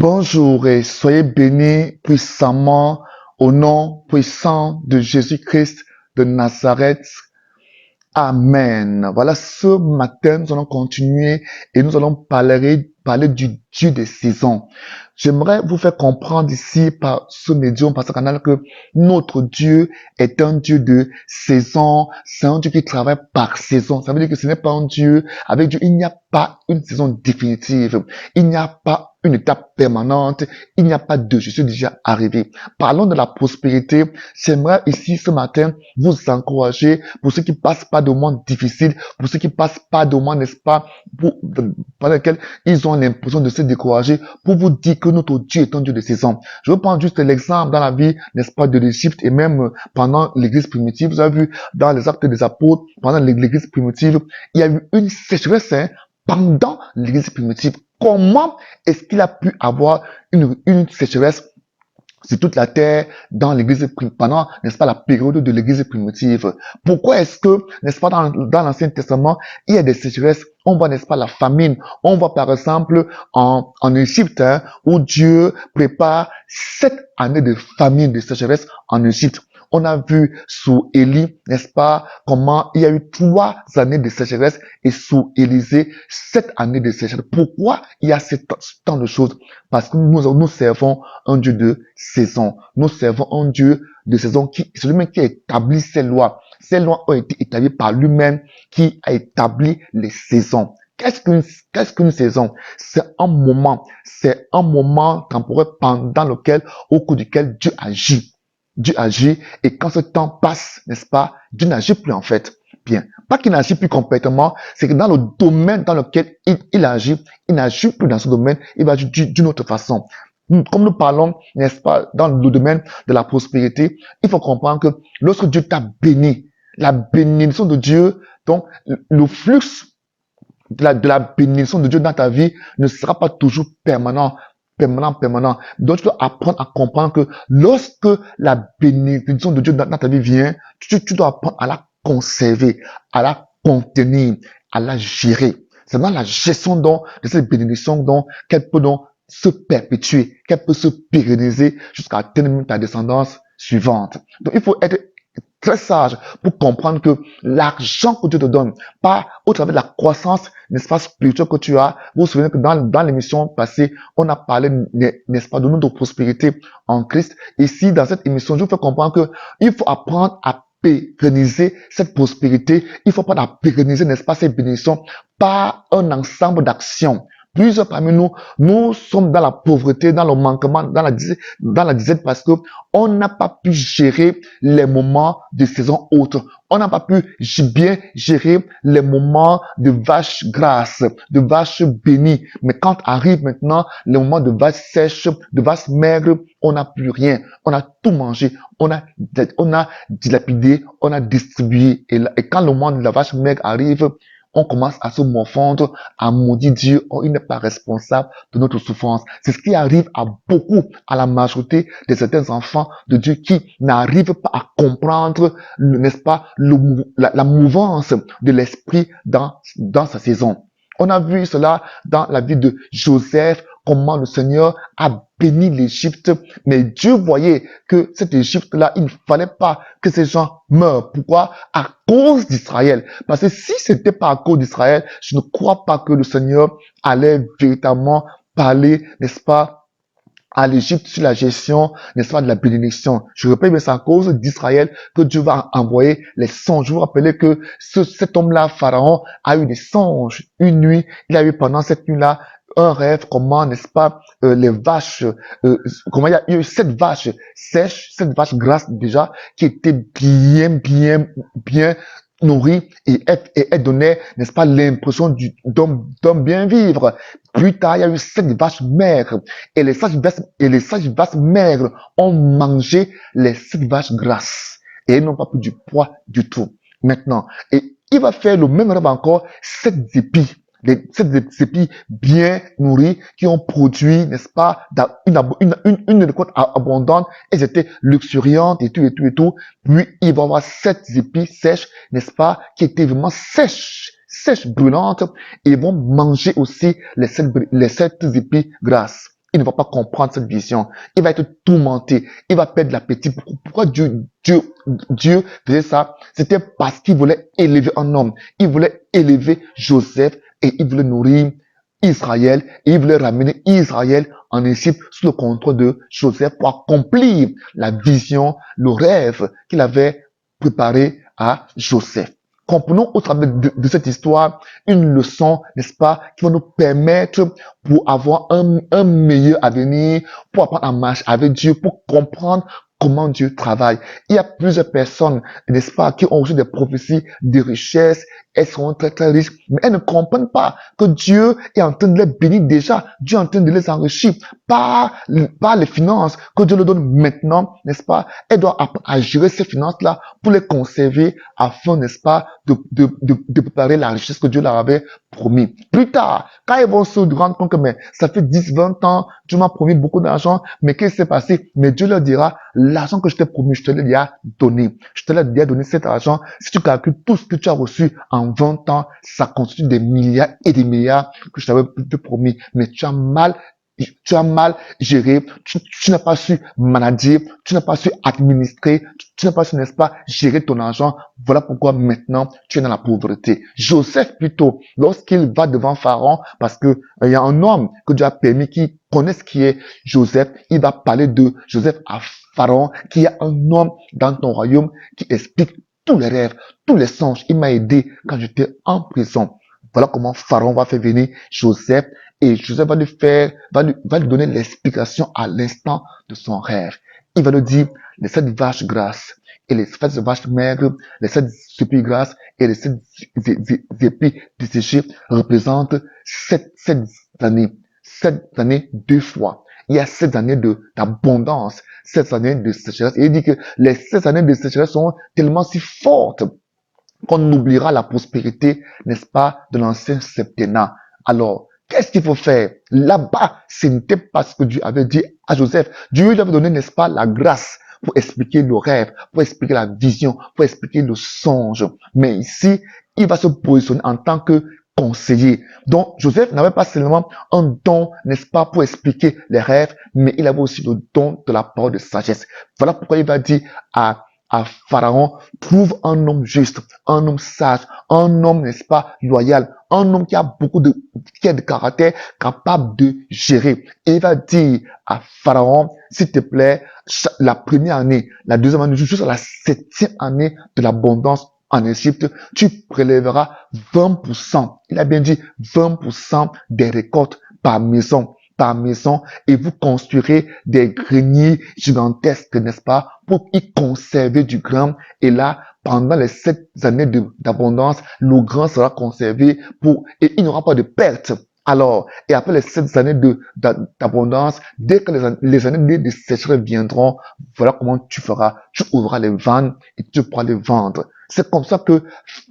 Bonjour et soyez bénis puissamment au nom puissant de Jésus-Christ de Nazareth. Amen. Voilà, ce matin, nous allons continuer et nous allons parler du Dieu des saisons. J'aimerais vous faire comprendre ici par ce médium, par ce canal, que notre Dieu est un Dieu de saison. C'est un Dieu qui travaille par saison. Ça veut dire que ce n'est pas un Dieu, avec Dieu, il n'y a pas une saison définitive. Il n'y a pas une étape permanente. Il n'y a pas de je suis déjà arrivé. Parlons de la prospérité. J'aimerais ici ce matin vous encourager pour ceux qui passent pas de moments difficiles, pour ceux qui passent pas de moments, n'est-ce pas, pendant lesquels ils ont l'impression de se décourager, pour vous dire que notre Dieu est un Dieu de saison. Je vais prendre juste l'exemple dans la vie, n'est-ce pas, de l'Égypte et même pendant l'église primitive. Vous avez vu dans les actes des apôtres, pendant l'église primitive, il y a eu une sécheresse, pendant l'église primitive. Comment est-ce qu'il a pu avoir une sécheresse sur toute la terre dans l'église pendant, n'est-ce pas, la période de l'église primitive? Pourquoi est-ce que, n'est-ce pas, dans l'Ancien Testament, il y a des sécheresses? On voit, n'est-ce pas, la famine. On voit, par exemple, en Égypte, où Dieu prépare 7 années de famine, de sécheresse en Égypte. On a vu sous Élie, n'est-ce pas, comment il y a eu 3 années de sécheresse et sous Élisée, 7 années de sécheresse. Pourquoi il y a tant de choses? Parce que nous servons un Dieu de saison. Nous servons un Dieu de saison c'est lui-même qui a établi ces lois. Ces lois ont été établies par lui-même qui a établi les saisons. Qu'est-ce qu'une saison? C'est un moment temporaire au cours duquel Dieu agit. Dieu agit et quand ce temps passe, n'est-ce pas, Dieu n'agit plus en fait. Bien. Pas qu'il n'agit plus complètement, c'est que dans le domaine dans lequel il agit, il n'agit plus dans ce domaine, il va agir d'une autre façon. Comme nous parlons, n'est-ce pas, dans le domaine de la prospérité, il faut comprendre que lorsque Dieu t'a béni, la bénédiction de Dieu, donc le flux de la bénédiction de Dieu dans ta vie ne sera pas toujours permanent. Donc, tu dois apprendre à comprendre que lorsque la bénédiction de Dieu dans ta vie vient, tu dois apprendre à la conserver, à la contenir, à la gérer. C'est dans la gestion de cette bénédiction qu'elle peut se perpétuer, qu'elle peut se pérenniser jusqu'à atteindre ta descendance suivante. Donc, il faut être très sage pour comprendre que l'argent que Dieu te donne, pas au travers de la croissance, n'est-ce pas, spirituelle que tu as. Vous vous souvenez que dans l'émission passée, on a parlé, n'est-ce pas, de notre prospérité en Christ. Ici, dans cette émission, je vous fais comprendre que il faut apprendre à pérenniser cette prospérité. Il faut apprendre à pérenniser, n'est-ce pas, cette bénédiction par un ensemble d'actions. Plusieurs parmi nous sommes dans la pauvreté, dans le manquement, dans la disette parce que on n'a pas pu gérer les moments de saison autres. On n'a pas pu bien gérer les moments de vaches grasses, de vaches bénies. Mais quand arrive maintenant les moments de vaches sèches, de vaches maigres, on n'a plus rien. On a tout mangé. On a dilapidé, on a distribué. Et quand le moment de la vache maigre arrive, on commence à se morfondre, à maudire Dieu. Oh, il n'est pas responsable de notre souffrance. C'est ce qui arrive à la majorité de certains enfants de Dieu qui n'arrivent pas à comprendre, n'est-ce pas, la mouvance de l'esprit dans sa saison. On a vu cela dans la vie de Joseph, comment le Seigneur a béni l'Égypte, mais Dieu voyait que cette Égypte-là, il ne fallait pas que ces gens meurent. Pourquoi? À cause d'Israël. Parce que si c'était pas à cause d'Israël, je ne crois pas que le Seigneur allait véritablement parler, n'est-ce pas, à l'Égypte sur la gestion, n'est-ce pas, de la bénédiction. Je répète, mais c'est à cause d'Israël que Dieu va envoyer les songes. Je vous rappelez que cet homme-là, Pharaon, a eu des songes. Une nuit, il a eu pendant cette nuit-là un rêve, comment, n'est-ce pas, les vaches, comment il y a eu 7 vaches sèches, 7 vaches grasses déjà, qui étaient bien nourries et elles donnaient, n'est-ce pas, l'impression d'homme bien vivre. Plus tard, il y a eu 7 vaches maigres et les 7 vaches maigres ont mangé les 7 vaches grasses et elles n'ont pas pris du poids du tout. Maintenant, et il va faire le même rêve encore, 7 épis. Les 7 épis bien nourris qui ont produit, n'est-ce pas, une récolte abondante. Elles étaient luxuriantes et tout. Puis, il va y avoir 7 épis sèches, n'est-ce pas, qui étaient vraiment sèches, brûlantes, et vont manger aussi les 7 épis grasses. il ne va pas comprendre cette vision. Il va être tourmenté. Il va perdre l'appétit. Pourquoi Dieu faisait ça? C'était parce qu'il voulait élever un homme. Il voulait élever Joseph et il voulait nourrir Israël et il voulait ramener Israël en Égypte sous le contrôle de Joseph pour accomplir la vision, le rêve qu'il avait préparé à Joseph. Comprenons au travers de cette histoire une leçon, n'est-ce pas, qui va nous permettre pour avoir un meilleur avenir, pour apprendre à marcher avec Dieu, pour comprendre comment Dieu travaille. Il y a plusieurs personnes, n'est-ce pas, qui ont reçu des prophéties de richesse, elles sont très très riches, mais elles ne comprennent pas que Dieu est en train de les bénir déjà, Dieu est en train de les enrichir par les finances que Dieu leur donne maintenant, n'est-ce pas. Elles doivent apprendre à gérer ces finances-là pour les conserver afin, n'est-ce pas, de préparer la richesse que Dieu leur avait promis. Plus tard, quand ils vont se rendre compte que mais ça fait 10, 20 ans, Dieu m'a promis beaucoup d'argent, mais qu'est-ce qui s'est passé? Mais Dieu leur dira, l'argent que je t'ai promis, je te l'ai déjà donné. Je te l'ai déjà donné cet argent. Si tu calcules tout ce que tu as reçu en 20 ans, ça constitue des milliards et des milliards que je t'avais promis. Mais tu as mal géré, tu n'as pas su manager, tu n'as pas su administrer, tu n'as pas su, n'est-ce pas, gérer ton argent. Voilà pourquoi maintenant tu es dans la pauvreté. Joseph plutôt, lorsqu'il va devant Pharaon, parce que il y a un homme que Dieu a permis qui connaît ce qui est Joseph, il va parler de Joseph à Pharaon, qui est un homme dans ton royaume qui explique tous les rêves, tous les songes. Il m'a aidé quand j'étais en prison. Voilà comment Pharaon va faire venir Joseph et Joseph va lui donner l'explication à l'instant de son rêve. Il va lui dire, les 7 vaches grasses et les 7 vaches maigres, les 7 épis grasses et les 7 épis desséchés représentent 7 années. 7 années 2 fois. Il y a 7 années d'abondance, 7 années de sécheresse. Et il dit que les 7 années de sécheresse sont tellement si fortes qu'on oubliera la prospérité, n'est-ce pas, de l'ancien septennat. Alors, qu'est-ce qu'il faut faire? Là-bas, ce n'était pas ce que Dieu avait dit à Joseph. Dieu lui avait donné, n'est-ce pas, la grâce pour expliquer le rêve, pour expliquer la vision, pour expliquer le songe. Mais ici, il va se positionner en tant que conseiller. Donc, Joseph n'avait pas seulement un don, n'est-ce pas, pour expliquer les rêves, mais il avait aussi le don de la parole de sagesse. Voilà pourquoi il va dire à Pharaon, trouve un homme juste, un homme sage, un homme, n'est-ce pas, loyal, un homme qui a qui a de caractère, capable de gérer. Et il va dire à Pharaon, s'il te plaît, la première année, la deuxième année, jusqu'à la 7e année de l'abondance en Égypte, tu prélèveras 20%. Il a bien dit 20% des récoltes par maison, et vous construirez des greniers gigantesques, n'est-ce pas, pour y conserver du grain. Et là, pendant les 7 années d'abondance, le grain sera conservé et il n'y aura pas de perte. Alors, et après les 7 années d'abondance, dès que les années de sécheresse viendront, voilà comment tu feras. Tu ouvriras les vannes et tu pourras les vendre. C'est comme ça que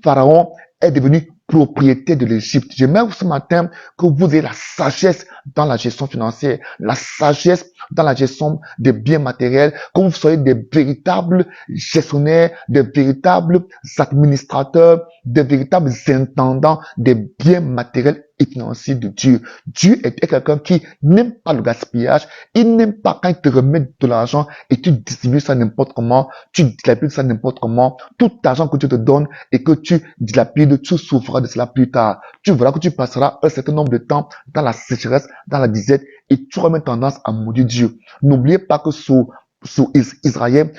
Pharaon est devenu propriétaire de l'Égypte. J'aimerais ce matin que vous ayez la sagesse dans la gestion financière, la sagesse dans la gestion des biens matériels, que vous soyez des véritables gestionnaires, des véritables administrateurs, des véritables intendants des biens matériels et financiers de Dieu. Dieu est quelqu'un qui n'aime pas le gaspillage, il n'aime pas quand il te remet de l'argent et tu distribues ça n'importe comment, tu dilapides ça n'importe comment. Tout l'argent que tu te donnes et que tu dilapides, tu souffras de cela plus tard. Tu verras que tu passeras un certain nombre de temps dans la sécheresse, dans la disette, et tu auras même tendance à maudire Dieu. N'oubliez pas que sous Israël,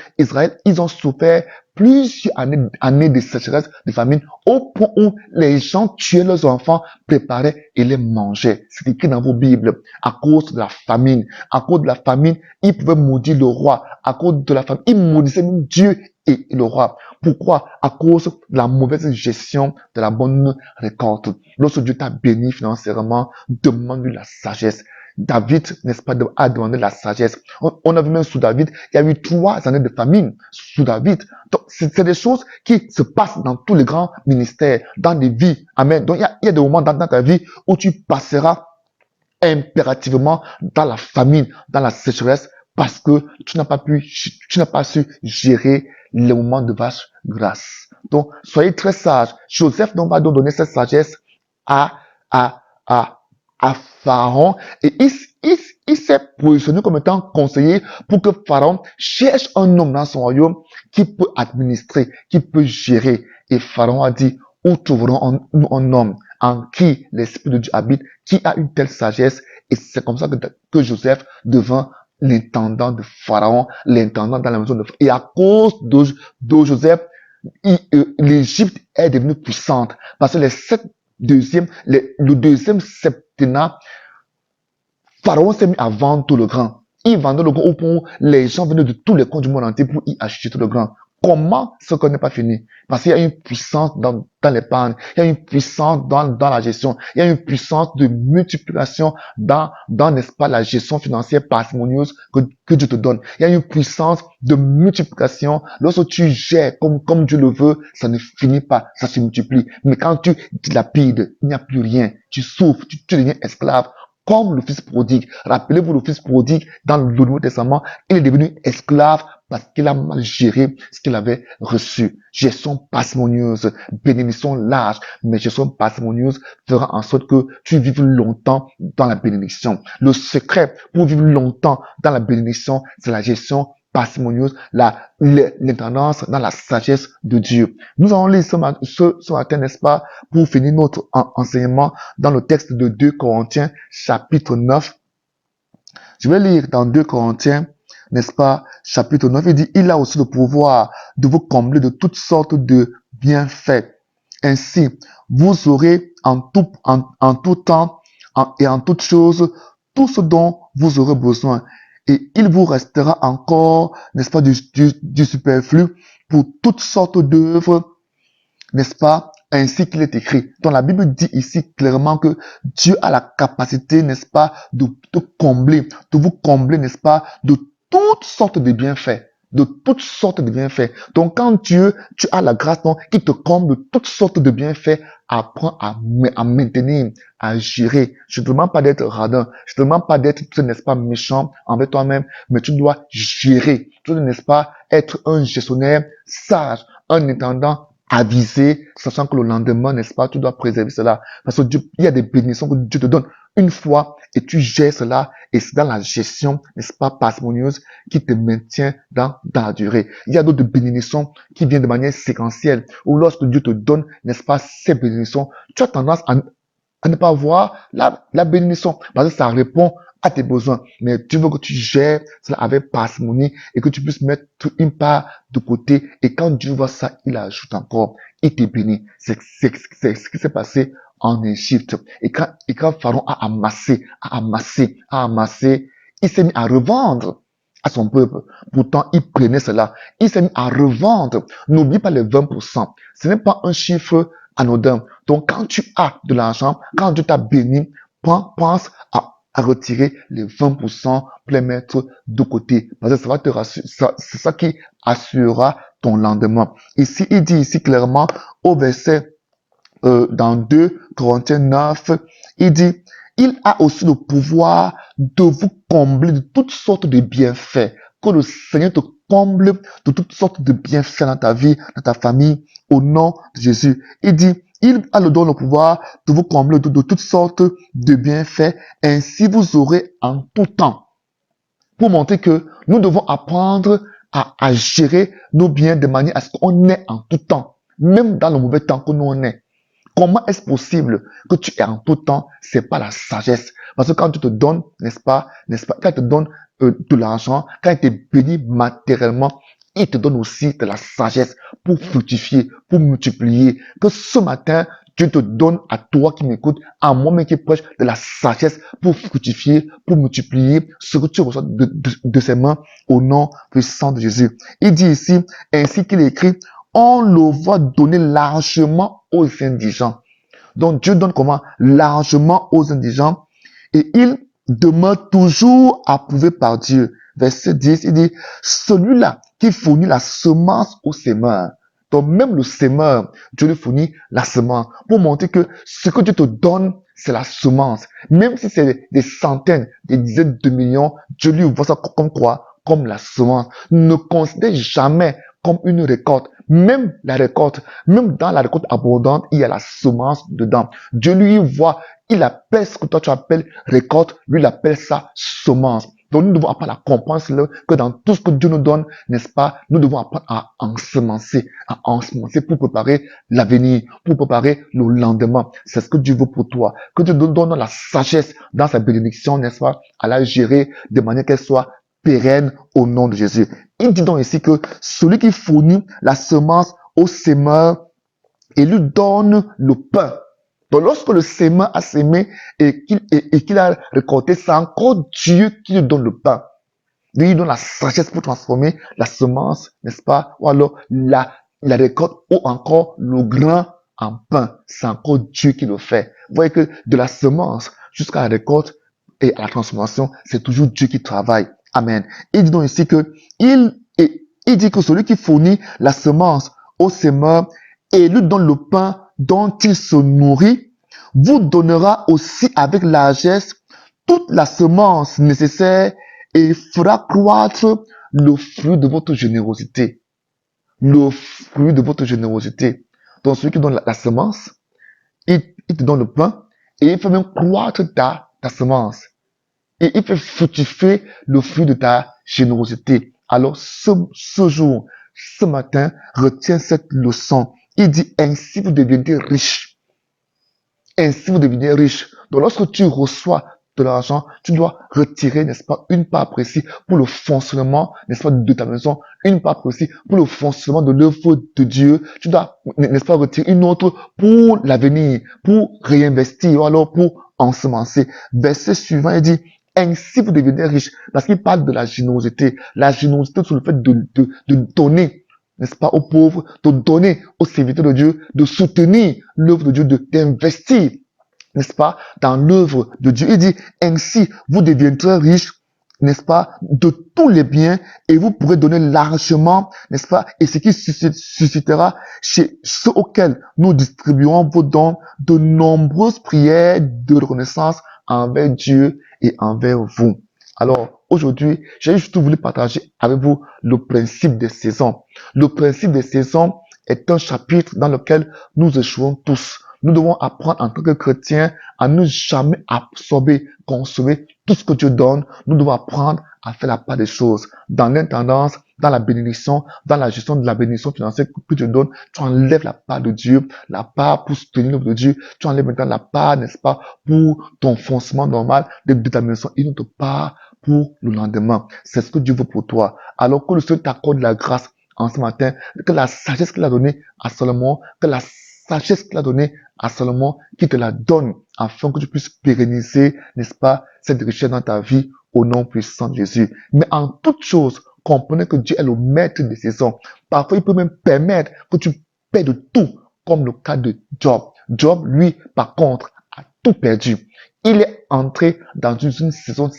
ils ont souffert plusieurs années de sécheresse, de famine, au point où les gens tuaient leurs enfants, préparaient et les mangeaient. C'est écrit dans vos Bibles. À cause de la famine. À cause de la famine, ils pouvaient maudire le roi. À cause de la famine, ils maudissaient même Dieu et le roi. Pourquoi? À cause de la mauvaise gestion de la bonne récolte. Lorsque Dieu t'a béni financièrement, demande-lui la sagesse. David, n'est-ce pas, a demandé la sagesse. On a vu même sous David, il y a eu 3 années de famine sous David. Donc, c'est des choses qui se passent dans tous les grands ministères, dans des vies. Amen. Donc, il y a des moments dans ta vie où tu passeras impérativement dans la famine, dans la sécheresse, parce que tu n'as pas su gérer les moments de vache grasse. Donc, soyez très sages. Joseph donc va donc donner cette sagesse à à Pharaon et il s'est positionné comme étant conseiller pour que Pharaon cherche un homme dans son royaume qui peut administrer, qui peut gérer. Et Pharaon a dit, où trouverons un homme en qui l'Esprit de Dieu habite, qui a une telle sagesse? Et c'est comme ça que Joseph devint l'intendant de Pharaon, l'intendant dans la maison de Pharaon. Et à cause de Joseph, l'Égypte est devenue puissante parce que le deuxième septennat, Pharaon s'est mis à vendre tout le grain. Il vendait le grain au point où les gens venaient de tous les coins du monde entier pour y acheter tout le grain. Comment ce qu'on n'est pas fini? Parce qu'il y a une puissance dans l'épargne, il y a une puissance dans la gestion, il y a une puissance de multiplication n'est-ce pas, la gestion financière parcimonieuse que Dieu te donne. Il y a une puissance de multiplication. Lorsque tu gères comme Dieu le veut, ça ne finit pas, ça se multiplie. Mais quand tu dilapides, il n'y a plus rien. Tu souffres, tu deviens esclave. Comme le fils prodigue. Rappelez-vous le fils prodigue dans le Nouveau Testament, il est devenu esclave parce qu'il a mal géré ce qu'il avait reçu. Gestion parcimonieuse, bénédiction large, mais gestion parcimonieuse fera en sorte que tu vives longtemps dans la bénédiction. Le secret pour vivre longtemps dans la bénédiction, c'est la gestion parcimonieuse, l'intendance dans la sagesse de Dieu. Nous allons lire ce matin, n'est-ce pas, pour finir notre enseignement dans le texte de 2 Corinthiens, chapitre 9. Je vais lire dans 2 Corinthiens, n'est-ce pas, chapitre 9, il dit, il a aussi le pouvoir de vous combler de toutes sortes de bienfaits. Ainsi, vous aurez en tout temps et en toutes choses tout ce dont vous aurez besoin. Et il vous restera encore, n'est-ce pas, du superflu pour toutes sortes d'œuvres, n'est-ce pas, ainsi qu'il est écrit. Donc la Bible dit ici clairement que Dieu a la capacité, n'est-ce pas, de combler, de vous combler, n'est-ce pas, de toutes sortes de bienfaits. De toutes sortes de bienfaits. Donc quand tu as la grâce, donc, qui te comble de toutes sortes de bienfaits, apprends à maintenir, à gérer. Je ne te demande pas d'être radin. Je ne te demande pas d'être, n'est-ce pas, méchant envers toi-même, mais tu dois gérer. Tu dois, n'est-ce pas, être un gestionnaire sage, un intendant avisé, sachant que le lendemain, n'est-ce pas, tu dois préserver cela. Parce que il y a des bénédictions que Dieu te donne une fois et tu gères cela et c'est dans la gestion, n'est-ce pas, parcimonieuse qui te maintient dans la durée. Il y a d'autres bénédictions qui viennent de manière séquentielle où lorsque Dieu te donne, n'est-ce pas, ces bénédictions, tu as tendance à ne pas voir la bénédiction parce que ça répond à tes besoins. Mais tu veux que tu gères cela avec parcimonie et que tu puisses mettre une part de côté. Et quand Dieu voit ça, il ajoute encore. Il te bénit. C'est ce qui s'est passé en Égypte. Et quand Pharaon a amassé, il s'est mis à revendre à son peuple. Pourtant, il prenait cela. Il s'est mis à revendre. N'oublie pas les 20%. Ce n'est pas un chiffre anodin. Donc, quand tu as de l'argent, quand Dieu t'a béni, pense à retirer les 20% pour les mettre de côté. Parce que ça va te rassurer, c'est ça qui assurera ton lendemain. Ici, il dit ici clairement au verset, dans 2 Corinthiens 9, il dit, il a aussi le pouvoir de vous combler de toutes sortes de bienfaits. Que le Seigneur te comble de toutes sortes de bienfaits dans ta vie, dans ta famille, au nom de Jésus. Il dit, il a le don, le pouvoir de vous combler de toutes sortes de bienfaits. Ainsi, vous aurez en tout temps. Pour montrer que nous devons apprendre à gérer nos biens de manière à ce qu'on ait en tout temps. Même dans le mauvais temps que nous on est. Comment est-ce possible que tu aies en tout temps? C'est pas la sagesse. Parce que quand tu te donnes, n'est-ce pas, quand il te donne de l'argent, quand il te bénit matériellement, il te donne aussi de la sagesse pour fructifier, pour multiplier. Que ce matin, Dieu te donne à toi qui m'écoute, à moi-même qui prêche, de la sagesse pour fructifier, pour multiplier ce que tu reçois de ses mains au nom puissant de Jésus. Il dit ici, ainsi qu'il écrit, on le voit donner largement aux indigents. Donc Dieu donne comment? Largement aux indigents. Et il demeure toujours approuvé par Dieu. Verset 10, il dit, celui-là qui fournit la semence au semeur. Donc même le semeur, Dieu lui fournit la semence. Pour montrer que ce que Dieu te donne, c'est la semence. Même si c'est des centaines, des dizaines de millions, Dieu lui voit ça comme quoi? Comme la semence. Ne considère jamais comme une récolte. Même la récolte, même dans la récolte abondante, il y a la semence dedans. Dieu lui voit, il appelle ce que toi tu appelles récolte, lui il appelle ça semence. Donc nous devons apprendre à comprendre cela, que dans tout ce que Dieu nous donne, n'est-ce pas, nous devons apprendre à ensemencer pour préparer l'avenir, pour préparer le lendemain. C'est ce que Dieu veut pour toi. Que Dieu nous donne la sagesse dans sa bénédiction, n'est-ce pas, à la gérer de manière qu'elle soit pérenne au nom de Jésus. Il dit donc ici que celui qui fournit la semence au semeur et lui donne le pain. Donc lorsque le semeur a semé et qu'il a récolté, c'est encore Dieu qui lui donne le pain. Lui, il donne la sagesse pour transformer la semence, n'est-ce pas? Ou alors la récolte ou encore le grain en pain. C'est encore Dieu qui le fait. Vous voyez que de la semence jusqu'à la récolte et à la transformation, c'est toujours Dieu qui travaille. Amen. Il dit donc ici que il dit que celui qui fournit la semence au semeur et lui donne le pain dont il se nourrit, vous donnera aussi avec largesse toute la semence nécessaire et fera croître le fruit de votre générosité. Le fruit de votre générosité. Donc celui qui donne la semence, il te donne le pain et il fait même croître ta semence. Et il fait fructifier le fruit de ta générosité. Alors ce jour, ce matin, retiens cette leçon. Il dit, ainsi vous deviendrez riche. Ainsi vous devenez riche. Donc lorsque tu reçois de l'argent, tu dois retirer, n'est-ce pas, une part précise pour le fonctionnement, n'est-ce pas, de ta maison, une part précise pour le fonctionnement de l'œuvre de Dieu. Tu dois, n'est-ce pas, retirer une autre pour l'avenir, pour réinvestir, ou alors pour ensemencer. Verset suivant, il dit, ainsi vous devenez riche, parce qu'il parle de la générosité. La générosité, c'est le fait de donner, n'est-ce pas, aux pauvres, de donner aux serviteurs de Dieu, de soutenir l'œuvre de Dieu, d'investir, n'est-ce pas, dans l'œuvre de Dieu. Il dit, ainsi, vous deviendrez riches, n'est-ce pas, de tous les biens, et vous pourrez donner largement, n'est-ce pas, et ce qui suscitera chez ceux auxquels nous distribuons vos dons de nombreuses prières de reconnaissance envers Dieu et envers vous. Alors, aujourd'hui, j'ai juste voulu partager avec vous le principe des saisons. Le principe des saisons est un chapitre dans lequel nous échouons tous. Nous devons apprendre en tant que chrétiens à ne jamais absorber, consommer tout ce que Dieu donne. Nous devons apprendre à faire la part des choses. Dans l'intendance, dans la bénédiction, dans la gestion de la bénédiction financière que Dieu donne, tu enlèves la part de Dieu, la part pour soutenir l'œuvre de Dieu. Tu enlèves maintenant la part, n'est-ce pas, pour ton fonctionnement normal de ta maison et notre part pour le lendemain. C'est ce que Dieu veut pour toi. Alors que le Seigneur t'accorde la grâce en ce matin, que la sagesse qu'il a donnée à Salomon, que la sagesse qu'il a donnée à Salomon, qui te la donne afin que tu puisses pérenniser, n'est-ce pas, cette richesse dans ta vie au nom puissant de Jésus. Mais en toute chose, comprenez que Dieu est le maître des saisons. Parfois, il peut même permettre que tu perds de tout, comme le cas de Job. Job, lui, par contre, a tout perdu. Il est entré dans une saison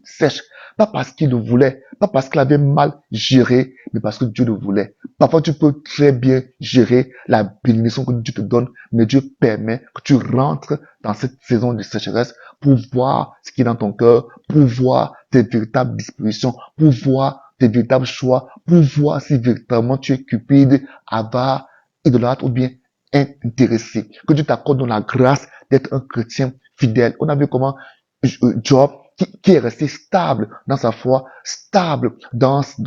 sèche. Pas parce qu'il le voulait, pas parce qu'il avait mal géré, mais parce que Dieu le voulait. Parfois, tu peux très bien gérer la bénédiction que Dieu te donne, mais Dieu permet que tu rentres dans cette saison de sécheresse pour voir ce qui est dans ton cœur, pour voir tes véritables dispositions, pour voir tes véritables choix, pour voir si véritablement tu es cupide, avare, idolâtre ou bien intéressé. Que Dieu t'accorde dans la grâce d'être un chrétien fidèle. On a vu comment Job, qui est resté stable dans sa foi, stable dans ses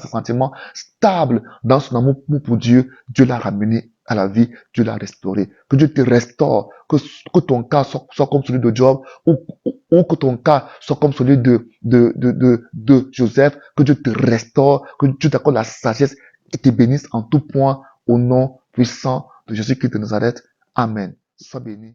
sentiments, stable dans son amour pour Dieu, Dieu l'a ramené à la vie, Dieu l'a restauré. Que Dieu te restaure, que ton cas soit comme celui de Job, ou que ton cas soit comme celui de Joseph, que Dieu te restaure, que Dieu t'accorde la sagesse et te bénisse en tout point au nom puissant de Jésus-Christ de Nazareth. Amen. Sois béni.